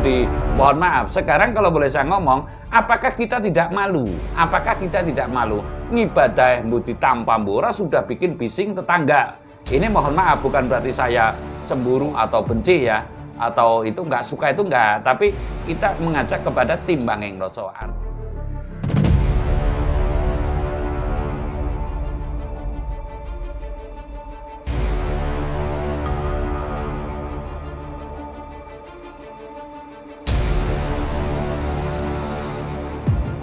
Jadi mohon maaf, sekarang kalau boleh saya ngomong, apakah kita tidak malu? Apakah kita tidak malu? Ngibadah mbuti tanpa mbora sudah bikin bising tetangga. Ini mohon maaf, bukan berarti saya cemburu atau benci ya, atau itu nggak suka, itu nggak. Tapi kita mengajak kepada timbanging rasa.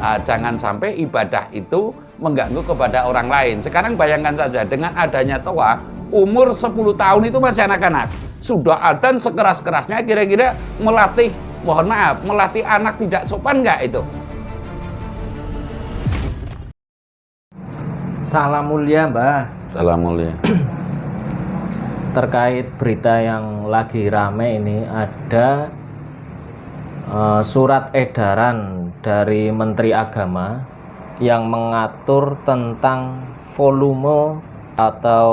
Jangan sampai ibadah itu mengganggu kepada orang lain. Sekarang bayangkan saja, dengan adanya toa, umur 10 tahun itu masih anak-anak. Sudah adzan sekeras-kerasnya, kira-kira melatih, mohon maaf, melatih anak tidak sopan nggak itu? Salam mulia, Mbah. Salam mulia. Terkait berita yang lagi rame ini, ada surat edaran dari Menteri Agama yang mengatur tentang volume atau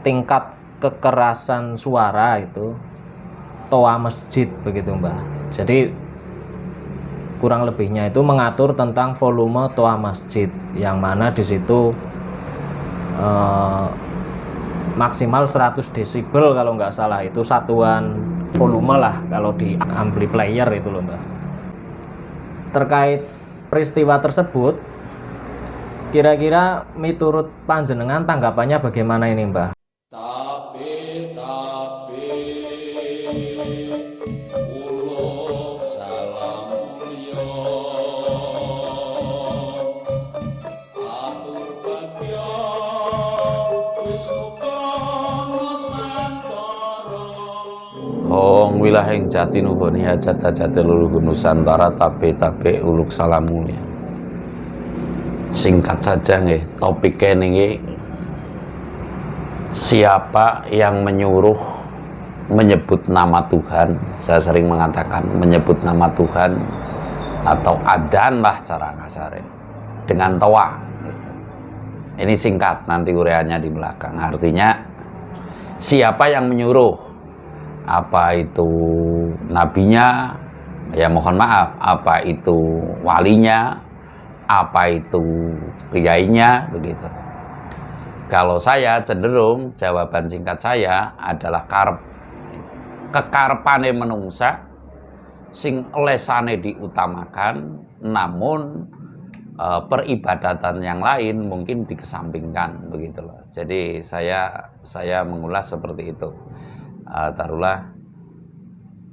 tingkat kekerasan suara itu toa masjid, begitu Mbah. Jadi kurang lebihnya itu mengatur tentang volume toa masjid, yang mana di situ maksimal 100 desibel kalau nggak salah, itu satuan volume lah kalau di amplifier itu loh Mbak. Terkait peristiwa tersebut, kira-kira miturut panjenengan tanggapannya bagaimana ini Mbak? Tapi uluk salam mulia atu bagya Wisnu Nusantara. Hong wilahing jati nuhuni hajat-hajate luluh Nusantara, tabe uluk salam mulia. Singkat saja nggih, topiknya niki, siapa yang menyuruh menyebut nama Tuhan? Saya sering mengatakan menyebut nama Tuhan atau adzan lah cara kasarnya dengan toa gitu. Ini singkat, nanti uraiannya di belakang. Artinya siapa yang menyuruh? Apa itu nabinya? Ya mohon maaf, apa itu walinya? Apa itu kiainya? Begitu. Kalau saya cenderung jawaban singkat saya adalah karep. Kekarepane menungsa sing lesane diutamakan, namun peribadatan yang lain mungkin dikesampingkan, begitu loh. Jadi saya mengulas seperti itu. Taruhlah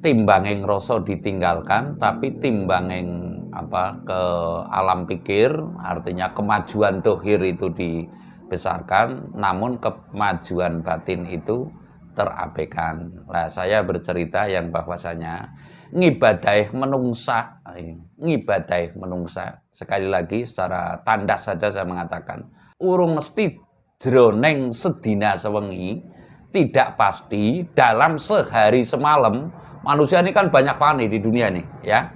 timbanging rasa ditinggalkan, tapi timbanging ke alam pikir, artinya kemajuan dohir itu dibesarkan, namun kemajuan batin itu terabaikan. Nah, saya bercerita yang bahwasanya ngibadaih menungsa, sekali lagi secara tandas saja saya mengatakan, urung mesti jroning sedina sewengi, tidak pasti dalam sehari semalam. Manusia ini kan banyak panik di dunia nih ya.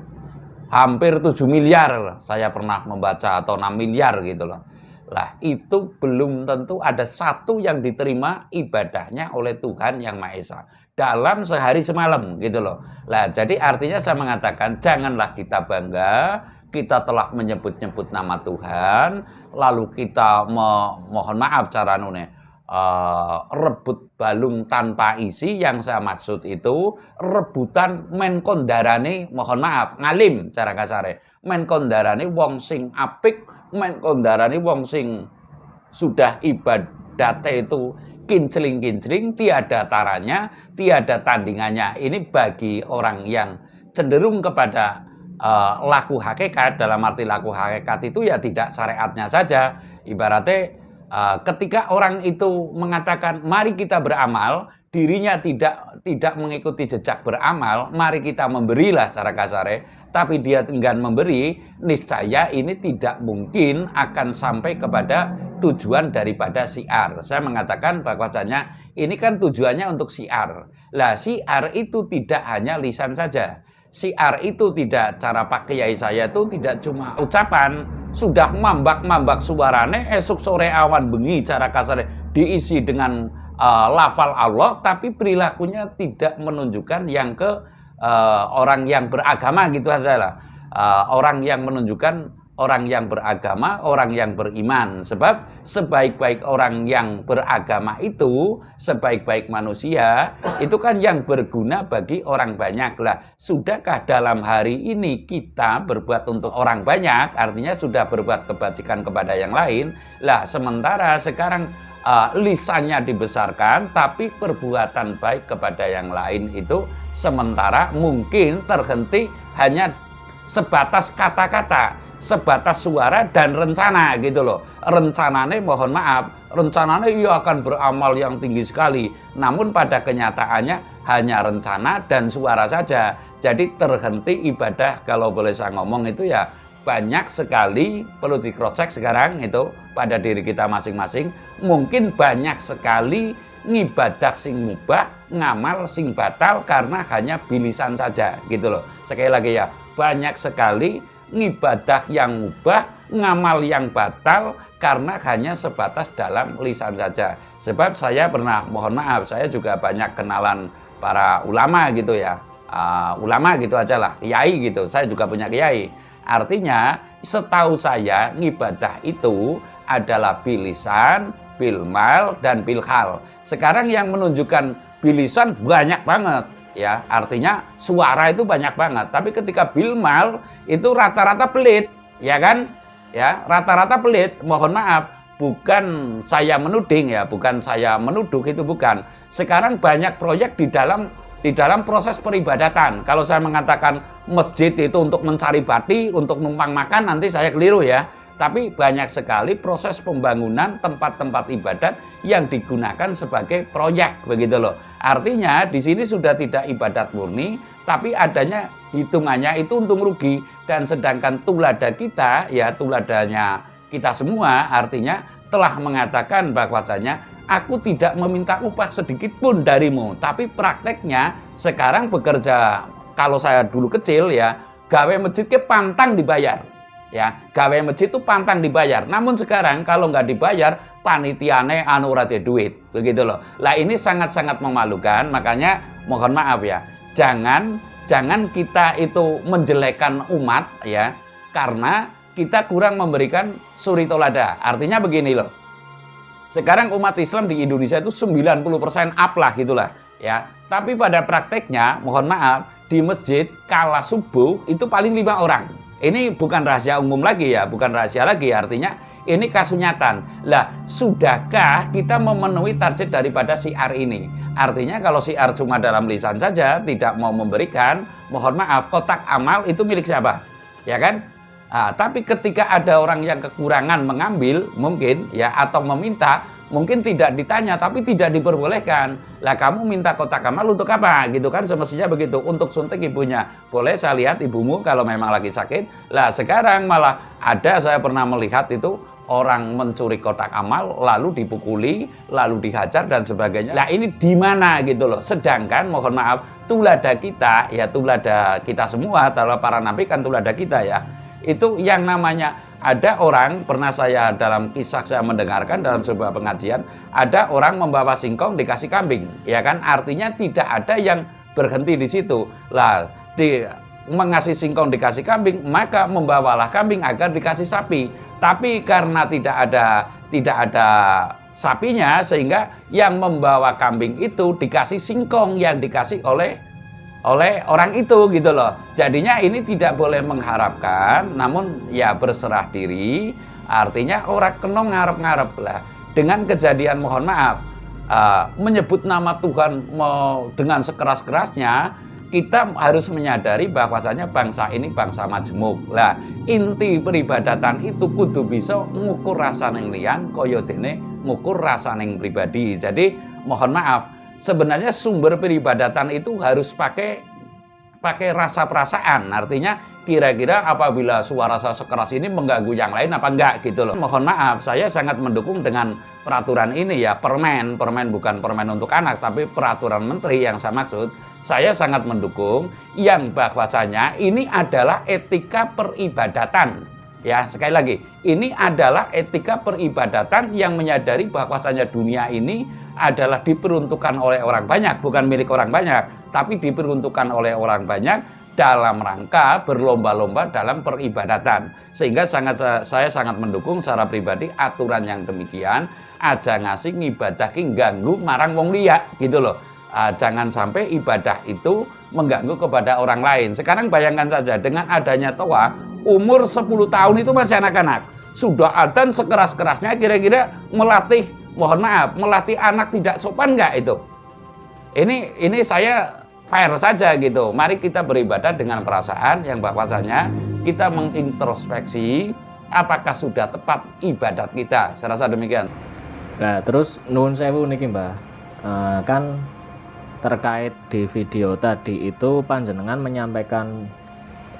Hampir 7 miliar saya pernah membaca, atau 6 miliar gitu loh. Lah itu belum tentu ada satu yang diterima ibadahnya oleh Tuhan Yang Maha Esa dalam sehari semalam gitu loh. Lah jadi artinya saya mengatakan, janganlah kita bangga kita telah menyebut-nyebut nama Tuhan, lalu kita mohon maaf cara nune rebut balung tanpa isi. Yang saya maksud itu rebutan men kondarane, mohon maaf, ngalim cara kasare, men kondarane wong sing apik, men kondarane wong sing sudah ibadate itu kincling-kincling, tiada taranya, tiada tandingannya. Ini bagi orang yang cenderung kepada laku hakikat. Dalam arti laku hakikat itu ya tidak syariatnya saja. Ibaratnya ketika orang itu mengatakan mari kita beramal, dirinya tidak mengikuti jejak beramal, mari kita memberilah cara kasare, tapi dia enggan memberi, niscaya ini tidak mungkin akan sampai kepada tujuan daripada syiar. Saya mengatakan bahwasanya ini kan tujuannya untuk syiar. Lah syiar itu tidak hanya lisan saja. Syiar itu tidak, cara Pak Kiai saya itu tidak cuma ucapan, sudah mambak-mambak suarane, esok sore awan bengi cara kasar diisi dengan lafal Allah, tapi perilakunya tidak menunjukkan yang ke orang yang beragama gitu saja lah. Orang yang menunjukkan orang yang beragama, orang yang beriman. Sebab sebaik-baik orang yang beragama itu, sebaik-baik manusia, itu kan yang berguna bagi orang banyak. Lah, sudahkah dalam hari ini kita berbuat untuk orang banyak, artinya sudah berbuat kebajikan kepada yang lain. Lah, sementara sekarang lisannya dibesarkan, tapi perbuatan baik kepada yang lain itu sementara mungkin terhenti hanya sebatas kata-kata, sebatas suara dan rencana gitu loh. Rencananya mohon maaf, rencananya ia akan beramal yang tinggi sekali, namun pada kenyataannya hanya rencana dan suara saja. Jadi terhenti ibadah, kalau boleh saya ngomong itu ya banyak sekali, perlu di cross check sekarang itu pada diri kita masing-masing. Mungkin banyak sekali ngibadah sing mubah, ngamal sing batal karena hanya bilisan saja gitu loh. Sekali lagi ya, banyak sekali ngibadah yang mubah, ngamal yang batal karena hanya sebatas dalam lisan saja. Sebab saya pernah, mohon maaf, saya juga banyak kenalan para ulama gitu ya. Ulama gitu aja lah, kiai gitu. Saya juga punya kiai. Artinya setahu saya ngibadah itu adalah bilisan, bilmal, dan bilhal. Sekarang yang menunjukkan bilisan banyak banget. Ya, artinya suara itu banyak banget. Tapi ketika bilmal itu rata-rata pelit, ya kan? Ya, rata-rata pelit. Mohon maaf, bukan saya menuding ya, bukan saya menuduh, itu bukan. Sekarang banyak proyek di dalam proses peribadatan. Kalau saya mengatakan masjid itu untuk mencari bati, untuk numpang makan, nanti saya keliru ya. Tapi banyak sekali proses pembangunan tempat-tempat ibadat yang digunakan sebagai proyek, begitu loh. Artinya di sini sudah tidak ibadat murni, tapi adanya hitungannya itu untung rugi. Dan sedangkan tulada kita, ya tuladanya kita semua, artinya telah mengatakan bahwasanya aku tidak meminta upah sedikit pun darimu. Tapi prakteknya sekarang bekerja, kalau saya dulu kecil ya, gawe masjid ke pantang dibayar. Ya, gawe masjid itu pantang dibayar. Namun sekarang kalau nggak dibayar, panitiane anu ora duit, begitu loh. Lah ini sangat-sangat memalukan. Makanya mohon maaf ya, jangan kita itu menjelekkan umat ya, karena kita kurang memberikan suri tolada. Artinya begini loh. Sekarang umat Islam di Indonesia itu 90% up lah gitulah ya. Tapi pada prakteknya mohon maaf, di masjid kala subuh itu paling 5 orang. Ini bukan rahasia umum lagi ya, bukan rahasia lagi, artinya ini kasunyatan. Lah, sudahkah kita memenuhi target daripada syiar ini? Artinya kalau syiar cuma dalam lisan saja, tidak mau memberikan, mohon maaf, kotak amal itu milik siapa? Ya kan? Tapi ketika ada orang yang kekurangan mengambil, mungkin ya, atau meminta, mungkin tidak ditanya, tapi tidak diperbolehkan. Lah kamu minta kotak amal untuk apa? Gitu kan, semestinya begitu. Untuk suntik ibunya. Boleh saya lihat ibumu kalau memang lagi sakit. Lah sekarang malah ada, saya pernah melihat itu orang mencuri kotak amal, lalu dipukuli, lalu dihajar dan sebagainya. Lah ini di mana gitu loh. Sedangkan mohon maaf, tulada kita, ya tulada kita semua, para nabi kan tulada kita ya. Itu yang namanya, ada orang, pernah saya dalam kisah saya mendengarkan dalam sebuah pengajian, ada orang membawa singkong dikasih kambing, ya kan? Artinya tidak ada yang berhenti di situ. Lah, mengasih singkong dikasih kambing, maka membawalah kambing agar dikasih sapi. Tapi karena tidak ada sapinya, sehingga yang membawa kambing itu dikasih singkong yang dikasih oleh orang itu gitu loh. Jadinya ini tidak boleh mengharapkan, namun ya berserah diri. Artinya orang kena ngarep-ngarep lah. Dengan kejadian mohon maaf, menyebut nama Tuhan dengan sekeras-kerasnya, kita harus menyadari bahwasanya bangsa ini bangsa majemuk. Lah, inti peribadatan itu kudu bisa ngukur rasaning liyan kaya dene ngukur rasaning pribadi. Jadi mohon maaf, sebenarnya sumber peribadatan itu harus pakai rasa perasaan. Artinya kira-kira apabila suara saya sekeras ini mengganggu yang lain apa enggak gitu loh. Mohon maaf, saya sangat mendukung dengan peraturan ini ya, permen bukan permen untuk anak, tapi peraturan menteri yang saya maksud. Saya sangat mendukung yang bahwasanya ini adalah etika peribadatan. Ya, sekali lagi, ini adalah etika peribadatan yang menyadari bahwasanya dunia ini adalah diperuntukkan oleh orang banyak, bukan milik orang banyak, tapi diperuntukkan oleh orang banyak dalam rangka berlomba-lomba dalam peribadatan. Sehingga saya sangat mendukung secara pribadi aturan yang demikian, aja ngasih ngibadah ki ganggu marang wong liya gitu loh. Jangan sampai ibadah itu mengganggu kepada orang lain. Sekarang bayangkan saja dengan adanya toa, umur 10 tahun itu masih anak-anak. Sudah adzan sekeras-kerasnya, kira-kira melatih anak tidak sopan nggak itu? Ini saya fair saja gitu. Mari kita beribadah dengan perasaan yang bahwasanya kita mengintrospeksi apakah sudah tepat ibadat kita. Saya rasa demikian. Nah, terus nuwun sewu niki Mbah. Kan terkait di video tadi itu panjenengan menyampaikan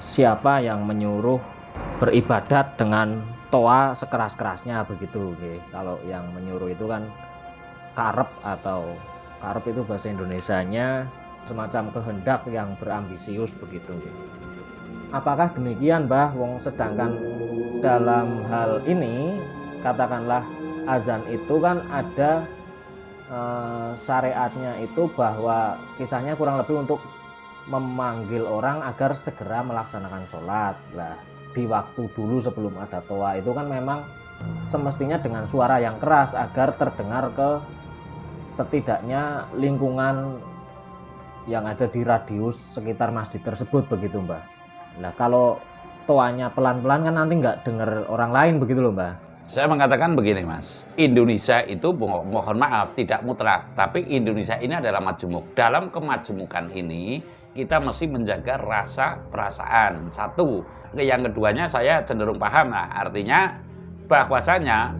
siapa yang menyuruh beribadat dengan toa sekeras-kerasnya begitu. Kalau yang menyuruh itu kan karep, atau karep itu bahasa Indonesianya semacam kehendak yang berambisius begitu. Apakah demikian Mbah? Wong sedangkan dalam hal ini katakanlah azan itu kan ada syariatnya itu bahwa kisahnya kurang lebih untuk memanggil orang agar segera melaksanakan sholat. Nah, di waktu dulu sebelum ada toa itu kan memang semestinya dengan suara yang keras agar terdengar ke setidaknya lingkungan yang ada di radius sekitar masjid tersebut begitu Mbah. Nah, kalau toanya pelan-pelan kan nanti nggak dengar orang lain begitu loh Mbah. Saya mengatakan begini Mas, Indonesia itu mohon maaf tidak mutlak, tapi Indonesia ini adalah majemuk. Dalam kemajemukan ini kita mesti menjaga rasa perasaan. Satu, yang keduanya saya cenderung paham lah, artinya bahwasanya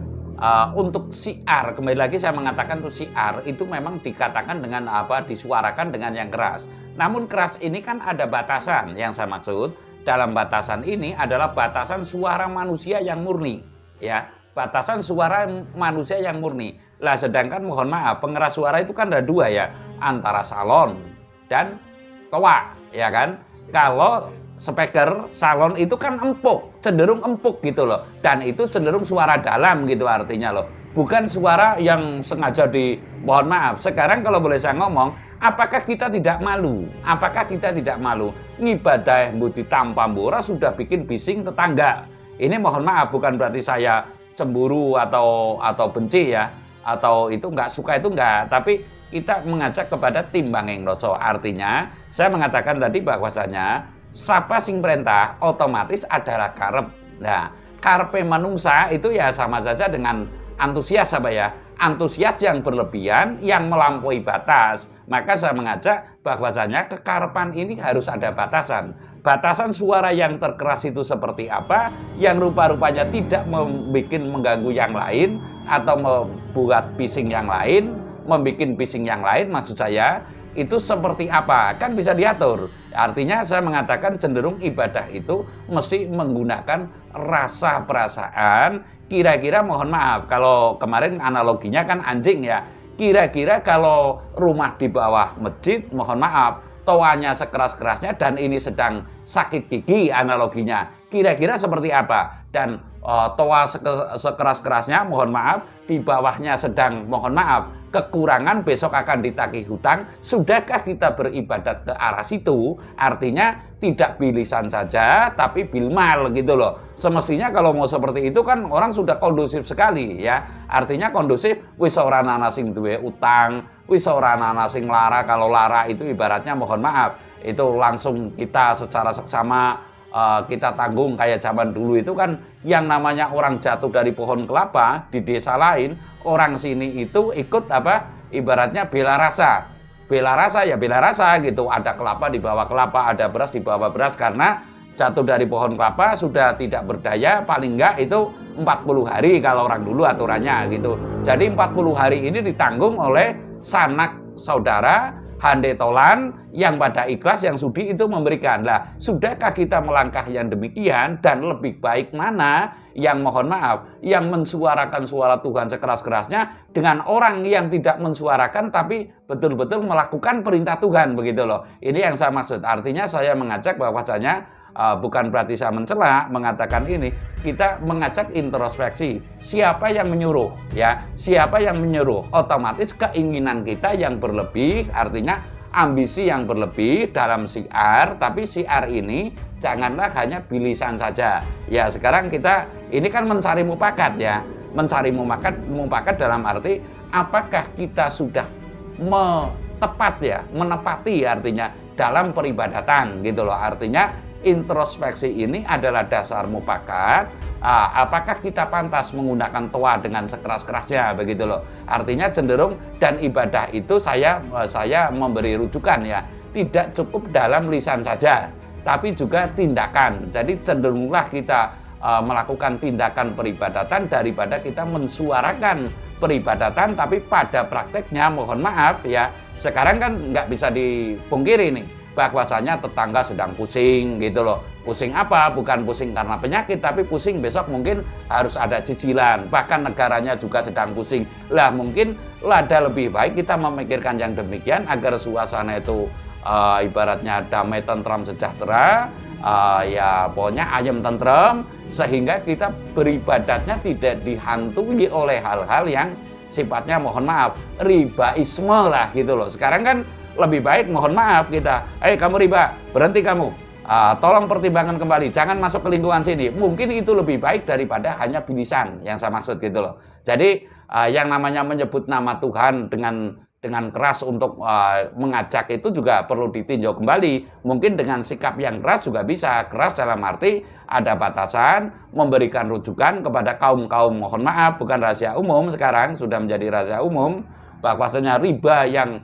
untuk syiar, kembali lagi saya mengatakan untuk syiar itu memang dikatakan dengan disuarakan dengan yang keras. Namun keras ini kan ada batasan. Yang saya maksud dalam batasan ini adalah batasan suara manusia yang murni, ya. Batasan suara manusia yang murni. Lah sedangkan mohon maaf, pengeras suara itu kan ada dua ya, antara salon dan toa, ya kan? Kalau speaker salon itu kan empuk, cenderung empuk gitu loh. Dan itu cenderung suara dalam gitu artinya loh. Bukan suara yang sengaja mohon maaf. Sekarang kalau boleh saya ngomong, apakah kita tidak malu? Apakah kita tidak malu? Ngibadah mbudi tanpa mbora sudah bikin bising tetangga. Ini mohon maaf, bukan berarti saya cemburu atau benci ya, atau itu nggak suka, itu nggak, tapi kita mengajak kepada timbanging rasa. Artinya saya mengatakan tadi bahwasanya sapa sing perintah otomatis adalah karep. Nah, karepe manungsa itu ya sama saja dengan antusias antusias yang berlebihan yang melampaui batas. Maka saya mengajak bahwasanya kekarepan ini harus ada batasan. Batasan suara yang terkeras itu seperti apa, yang rupa-rupanya tidak mengganggu yang lain atau membuat bising yang lain, maksud saya itu seperti apa, kan bisa diatur. Artinya saya mengatakan cenderung ibadah itu mesti menggunakan rasa perasaan. Kira-kira mohon maaf, kalau kemarin analoginya kan anjing ya, kira-kira kalau rumah di bawah masjid, mohon maaf, toanya sekeras-kerasnya dan ini sedang sakit gigi analoginya, kira-kira seperti apa? Dan toa sekeras-kerasnya mohon maaf, di bawahnya sedang mohon maaf kekurangan, besok akan ditagih hutang. Sudahkah kita beribadat ke arah situ? Artinya tidak bilisan saja tapi bilmal gitu loh. Semestinya kalau mau seperti itu kan orang sudah kondusif sekali ya. Artinya kondusif, wis ora ana sing duwe utang, wis ora ana sing lara. Kalau lara itu ibaratnya mohon maaf, itu langsung kita secara seksama kita tanggung. Kayak zaman dulu itu kan yang namanya orang jatuh dari pohon kelapa di desa lain, orang sini itu ikut ibaratnya bela rasa ya bela rasa gitu. Ada kelapa di bawah kelapa, ada beras di bawah beras, karena jatuh dari pohon kelapa sudah tidak berdaya, paling enggak itu 40 hari kalau orang dulu aturannya gitu. Jadi 40 hari ini ditanggung oleh sanak saudara hande tolan yang pada ikhlas, yang sudi itu memberikan. Lah, sudahkah kita melangkah yang demikian? Dan lebih baik mana yang mohon maaf, yang mensuarakan suara Tuhan sekeras-kerasnya dengan orang yang tidak mensuarakan tapi betul-betul melakukan perintah Tuhan begitu loh. Ini yang saya maksud. Artinya saya mengajak bahwasanya bukan berarti saya mencela mengatakan ini, kita mengajak introspeksi. Siapa yang menyuruh ya? Siapa yang menyuruh? Otomatis keinginan kita yang berlebih, artinya ambisi yang berlebih dalam siar, tapi siar ini janganlah hanya bilisan saja. Ya, sekarang kita ini kan mencari mufakat ya. Mencari mufakat dalam arti apakah kita sudah menepati artinya dalam peribadatan gitu loh. Artinya introspeksi ini adalah dasar mufakat. Apakah kita pantas menggunakan toa dengan sekeras-kerasnya begitu loh. Artinya cenderung dan ibadah itu saya memberi rujukan ya, tidak cukup dalam lisan saja, tapi juga tindakan. Jadi cenderunglah kita melakukan tindakan peribadatan daripada kita mensuarakan peribadatan, tapi pada prakteknya mohon maaf ya, sekarang kan nggak bisa dipungkiri nih bahwasanya tetangga sedang pusing gitu loh. Pusing apa? Bukan pusing karena penyakit, tapi pusing besok mungkin harus ada cicilan, bahkan negaranya juga sedang pusing. Lah mungkin lada lebih baik kita memikirkan yang demikian agar suasana itu ibaratnya damai, tentram, sejahtera, ya pokoknya ayem tentrem, sehingga kita beribadatnya tidak dihantui oleh hal-hal yang sifatnya mohon maaf ribaisme lah gitu loh. Sekarang kan lebih baik mohon maaf kita, kamu riba, berhenti kamu, tolong pertimbangkan kembali, jangan masuk ke lingkungan sini. Mungkin itu lebih baik daripada hanya bilisan yang saya maksud gitu loh. Jadi yang namanya menyebut nama Tuhan dengan keras untuk mengajak itu juga perlu ditinjau kembali. Mungkin dengan sikap yang keras juga bisa. Keras dalam arti ada batasan, memberikan rujukan kepada kaum-kaum mohon maaf, bukan rahasia umum, sekarang sudah menjadi rahasia umum, bahwasanya riba yang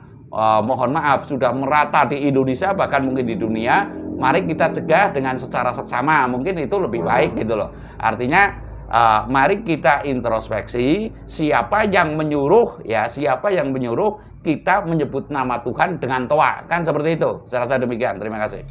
mohon maaf sudah merata di Indonesia, bahkan mungkin di dunia. Mari kita cegah dengan secara seksama, mungkin itu lebih baik gitu loh. Artinya mari kita introspeksi siapa yang menyuruh ya, siapa yang menyuruh kita menyebut nama Tuhan dengan toa, kan seperti itu. Saya rasa demikian. Terima kasih.